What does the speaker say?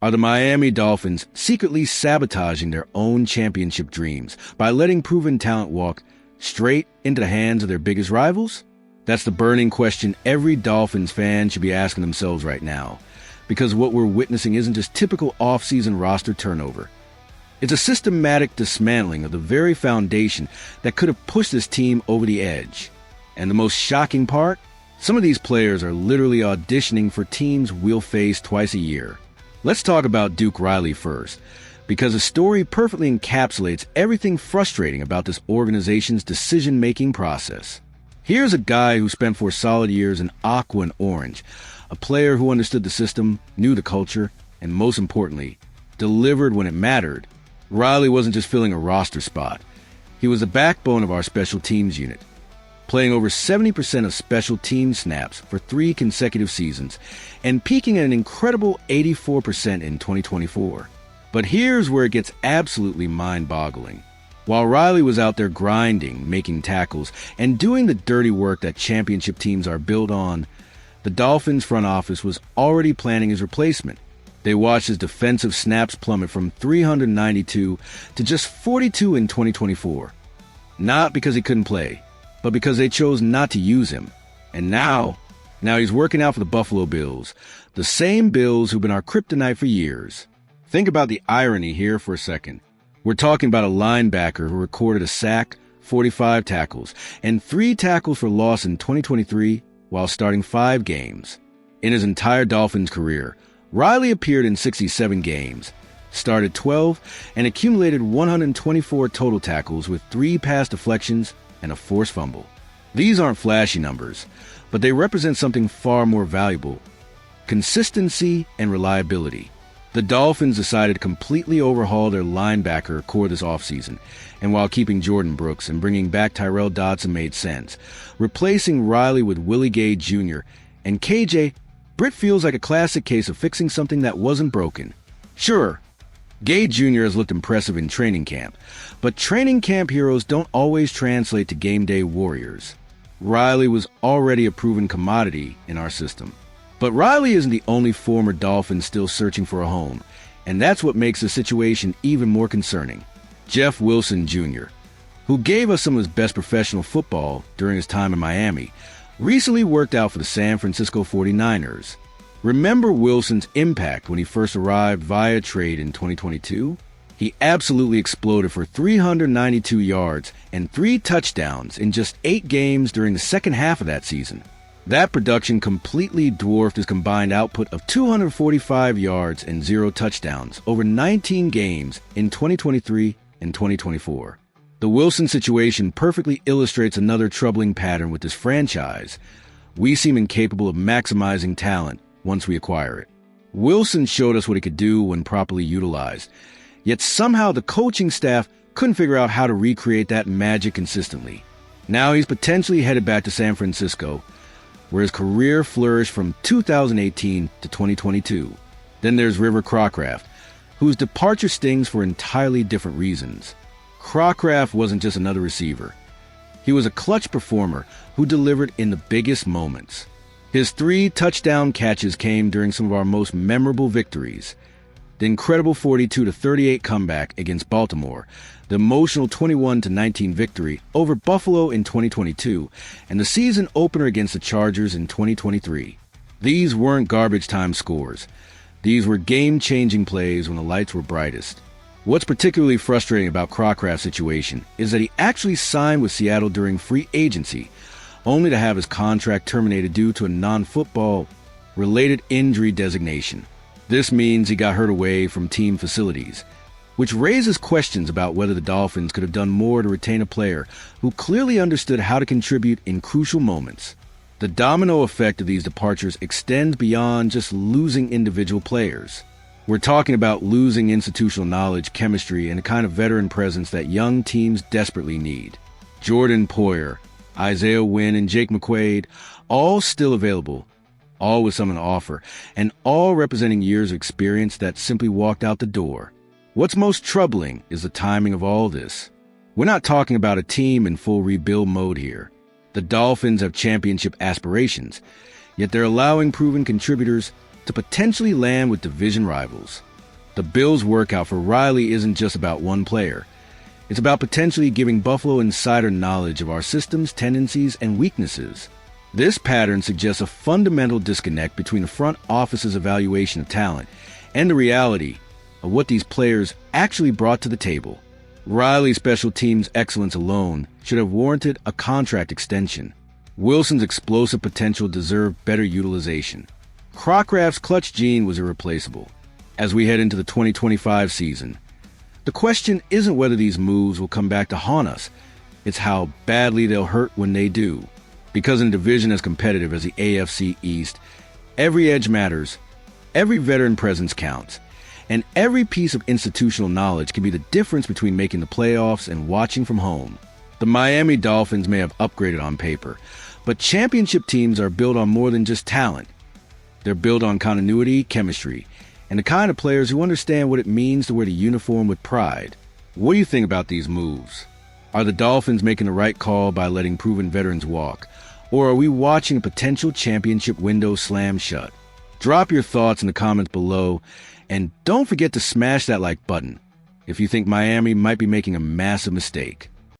Are the Miami Dolphins secretly sabotaging their own championship dreams by letting proven talent walk straight into the hands of their biggest rivals? That's the burning question every Dolphins fan should be asking themselves right now, because what we're witnessing isn't just typical off-season roster turnover. It's a systematic dismantling of the very foundation that could have pushed this team over the edge. And the most shocking part? Some of these players are literally auditioning for teams we'll face twice a year. Let's talk about Duke Riley first, because the story perfectly encapsulates everything frustrating about this organization's decision-making process. Here's a guy who spent 4 solid years in aqua and orange, a player who understood the system, knew the culture, and most importantly, delivered when it mattered. Riley wasn't just filling a roster spot. He was the backbone of our special teams unit, playing over 70% of special team snaps for 3 consecutive seasons and peaking at an incredible 84% in 2024. But here's where it gets absolutely mind-boggling. While Riley was out there grinding, making tackles, and doing the dirty work that championship teams are built on, the Dolphins front office was already planning his replacement. They watched his defensive snaps plummet from 392 to just 42 in 2024. Not because he couldn't play, but because they chose not to use him. And now he's working out for the Buffalo Bills, the same Bills who've been our kryptonite for years. Think about the irony here for a second. We're talking about a linebacker who recorded a sack, 45 tackles, and 3 tackles for loss in 2023 while starting 5 games. In his entire Dolphins career, Riley appeared in 67 games, started 12, and accumulated 124 total tackles with 3 pass deflections and a forced fumble. These aren't flashy numbers, but they represent something far more valuable: consistency and reliability. The Dolphins decided to completely overhaul their linebacker core this offseason, and while keeping Jordan Brooks and bringing back Tyrel Dodson made sense, replacing Riley with Willie Gay Jr. and KJ, Britt feels like a classic case of fixing something that wasn't broken. Sure, Gay Jr. has looked impressive in training camp, but training camp heroes don't always translate to game day warriors. Riley was already a proven commodity in our system. But Riley isn't the only former Dolphin still searching for a home, and that's what makes the situation even more concerning. Jeff Wilson Jr., who gave us some of his best professional football during his time in Miami, recently worked out for the San Francisco 49ers. Remember Wilson's impact when he first arrived via trade in 2022? He absolutely exploded for 392 yards and 3 touchdowns in just 8 games during the second half of that season. That production completely dwarfed his combined output of 245 yards and 0 touchdowns over 19 games in 2023 and 2024. The Wilson situation perfectly illustrates another troubling pattern with this franchise. We seem incapable of maximizing talent once we acquire it. Wilson showed us what he could do when properly utilized, yet somehow the coaching staff couldn't figure out how to recreate that magic consistently. Now he's potentially headed back to San Francisco, where his career flourished from 2018 to 2022. Then there's River Crocraft, whose departure stings for entirely different reasons. Crocraft wasn't just another receiver. He was a clutch performer who delivered in the biggest moments. His 3 touchdown catches came during some of our most memorable victories: the incredible 42-38 comeback against Baltimore, the emotional 21-19 victory over Buffalo in 2022, and the season opener against the Chargers in 2023. These weren't garbage time scores. These were game-changing plays when the lights were brightest. What's particularly frustrating about Crocraft's situation is that he actually signed with Seattle during free agency, only to have his contract terminated due to a non-football-related injury designation. This means he got hurt away from team facilities, which raises questions about whether the Dolphins could have done more to retain a player who clearly understood how to contribute in crucial moments. The domino effect of these departures extends beyond just losing individual players. We're talking about losing institutional knowledge, chemistry, and a kind of veteran presence that young teams desperately need. Jordan Poyer, Isaiah Wynn, and Jake McQuaid, all still available, all with something to offer, and all representing years of experience that simply walked out the door. What's most troubling is the timing of all this. We're not talking about a team in full rebuild mode here. The Dolphins have championship aspirations, yet they're allowing proven contributors to potentially land with division rivals. The Bills' workout for Riley isn't just about one player. It's about potentially giving Buffalo insider knowledge of our system's tendencies and weaknesses. This pattern suggests a fundamental disconnect between the front office's evaluation of talent and the reality of what these players actually brought to the table. Riley's special teams excellence alone should have warranted a contract extension. Wilson's explosive potential deserved better utilization. Crocraft's clutch gene was irreplaceable. As we head into the 2025 season, the question isn't whether these moves will come back to haunt us. It's how badly they'll hurt when they do. Because in a division as competitive as the AFC East, every edge matters, every veteran presence counts, and every piece of institutional knowledge can be the difference between making the playoffs and watching from home. The Miami Dolphins may have upgraded on paper, but championship teams are built on more than just talent. They're built on continuity, chemistry, and the kind of players who understand what it means to wear the uniform with pride. What do you think about these moves? Are the Dolphins making the right call by letting proven veterans walk? Or are we watching a potential championship window slam shut? Drop your thoughts in the comments below, and don't forget to smash that like button if you think Miami might be making a massive mistake.